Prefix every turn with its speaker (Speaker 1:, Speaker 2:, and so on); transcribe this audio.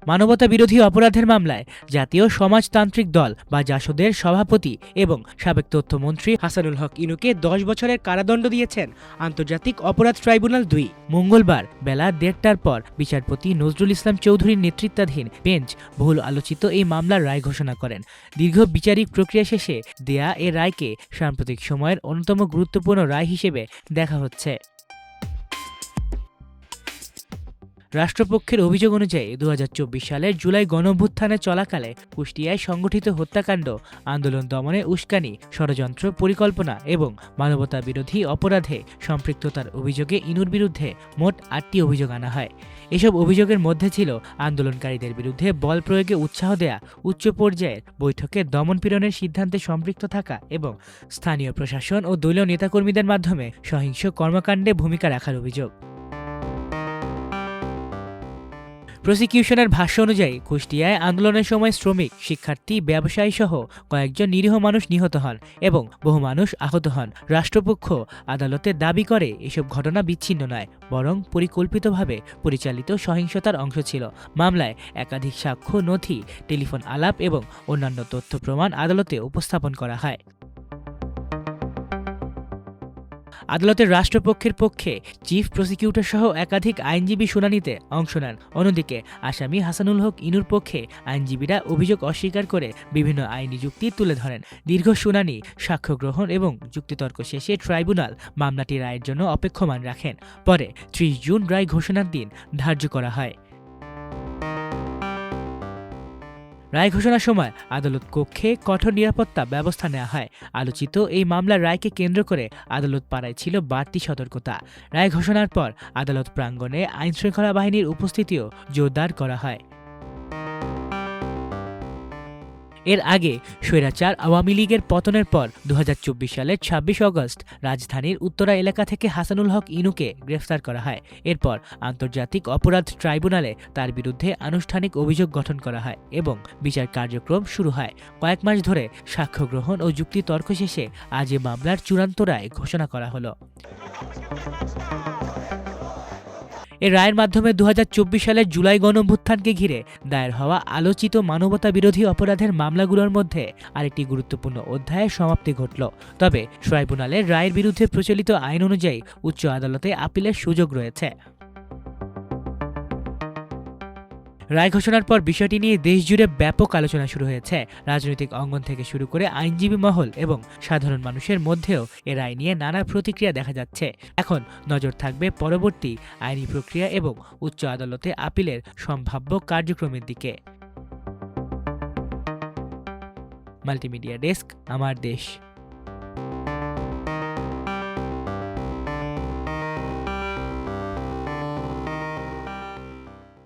Speaker 1: মানবতা বিরোধী অপরাধের মামলায় জাতীয় সমাজতান্ত্রিক দল বা জাসদের সভাপতি এবং সাবেক তথ্যমন্ত্রী হাসানুল হক ইনুকে ১০ বছরের কারাদণ্ড দিয়েছেন আন্তর্জাতিক অপরাধ ট্রাইব্যুনাল ২। মঙ্গলবার বেলা ১:৩০টার পর বিচারপতি নজরুল ইসলাম চৌধুরীর নেতৃত্বাধীন বেঞ্চ বহুল আলোচিত এই মামলার রায় ঘোষণা করেন। দীর্ঘ বিচারিক প্রক্রিয়া শেষে দেয়া এ রায়কে সাম্প্রতিক সময়ের অন্যতম গুরুত্বপূর্ণ রায় হিসেবে দেখা হচ্ছে। রাষ্ট্রপক্ষের অভিযোগ অনুযায়ী ২০২৪ সালের জুলাই গণঅভ্যুত্থানে চলাকালে কুষ্টিয়ায় সংগঠিত হত্যাকাণ্ড, আন্দোলন দমনে উস্কানি, ষড়যন্ত্র, পরিকল্পনা এবং মানবতা বিরোধী অপরাধে সম্পৃক্ততার অভিযোগে ইনুর বিরুদ্ধে মোট ৮টি অভিযোগ আনা হয়। এসব অভিযোগের মধ্যে ছিল আন্দোলনকারীদের বিরুদ্ধে বল প্রয়োগে উৎসাহ দেয়া, উচ্চ পর্যায়ের বৈঠকে দমনপীড়নের সিদ্ধান্তে সম্পৃক্ত থাকা এবং স্থানীয় প্রশাসন ও দলীয় নেতাকর্মীদের মাধ্যমে সহিংস কর্মকাণ্ডে ভূমিকা রাখার অভিযোগ। প্রসিকিউশনের ভাষ্য অনুযায়ী কুষ্টিয়ায় আন্দোলনের সময় শ্রমিক, শিক্ষার্থী, ব্যবসায়ী সহ কয়েকজন নিরীহ মানুষ নিহত হন এবং বহু মানুষ আহত হন। রাষ্ট্রপক্ষ আদালতে দাবি করে এসব ঘটনা বিচ্ছিন্ন নয়, বরং পরিকল্পিতভাবে পরিচালিত সহিংসতার অংশ ছিল। মামলায় একাধিক সাক্ষ্য, নথি, টেলিফোন আলাপ এবং অন্যান্য তথ্য প্রমাণ আদালতে উপস্থাপন করা হয়। আদালতের রাষ্ট্রপক্ষের পক্ষে চিফ প্রসিকিউটর সহ একাধিক আইনজীবী শুনানিতে অংশ নেন। অন্যদিকে আসামি হাসানুল হক ইনুর পক্ষে আইনজীবীরা অভিযোগ অস্বীকার করে বিভিন্ন আইনি যুক্তি তুলে ধরেন। দীর্ঘ শুনানি, সাক্ষ্য গ্রহণ এবং যুক্তিতর্ক শেষে ট্রাইব্যুনাল মামলাটি রায়ের জন্য অপেক্ষমান রাখেন। পরে ৩০ জুন রায় ঘোষণার দিন ধার্য করা হয়। রায় ঘোষণার সময় আদালত কক্ষে কঠোর নিরাপত্তা ব্যবস্থা নেওয়া হয়। আলোচিত এই মামলার রায়কে কেন্দ্র করে আদালত পাড়ায় ছিল বাড়তি সতর্কতা। রায় ঘোষণার পর আদালত প্রাঙ্গণে আইনশৃঙ্খলা বাহিনীর উপস্থিতিও জোরদার করা হয়। এর আগে স্বৈরাচার আওয়ামী লীগের পতনের পর ২০২৪ সালের ২৬ আগস্ট রাজধানীর উত্তরা এলাকা থেকে হাসানুল হক ইনুকে গ্রেফতার করা হয়। এরপর আন্তর্জাতিক অপরাধ ট্রাইব্যুনালে তার বিরুদ্ধে আনুষ্ঠানিক অভিযোগ গঠন করা হয় এবং বিচার কার্যক্রম শুরু হয়। কয়েক মাস ধরে সাক্ষ্য গ্রহণ ও যুক্তিতর্ক শেষে আজ এ মামলার চূড়ান্ত রায় ঘোষণা করা হলো। এর রায়ের মাধ্যমে ২০২৪ সালের জুলাই গণঅভ্যুত্থানকে ঘিরে দায়ের হওয়া আলোচিত মানবতা বিরোধী অপরাধের মামলাগুলোর মধ্যে আরেকটি গুরুত্বপূর্ণ অধ্যায়ের সমাপ্তি ঘটল। তবে ট্রাইব্যুনালের রায়ের বিরুদ্ধে প্রচলিত আইন অনুযায়ী উচ্চ আদালতে আপিলের সুযোগ রয়েছে। রায় ঘোষণার পর বিষয়টি নিয়ে দেশজুড়ে ব্যাপক আলোচনা শুরু হয়েছে। রাজনৈতিক অঙ্গন থেকে শুরু করে আইনজীবী মহল এবং সাধারণ মানুষের মধ্যেও এ রায় নিয়ে নানা প্রতিক্রিয়া দেখা যাচ্ছে। এখন নজর থাকবে পরবর্তী আইনি প্রক্রিয়া এবং উচ্চ আদালতে আপিলের সম্ভাব্য কার্যক্রমের দিকে। মাল্টিমিডিয়া ডেস্ক, আমার দেশ।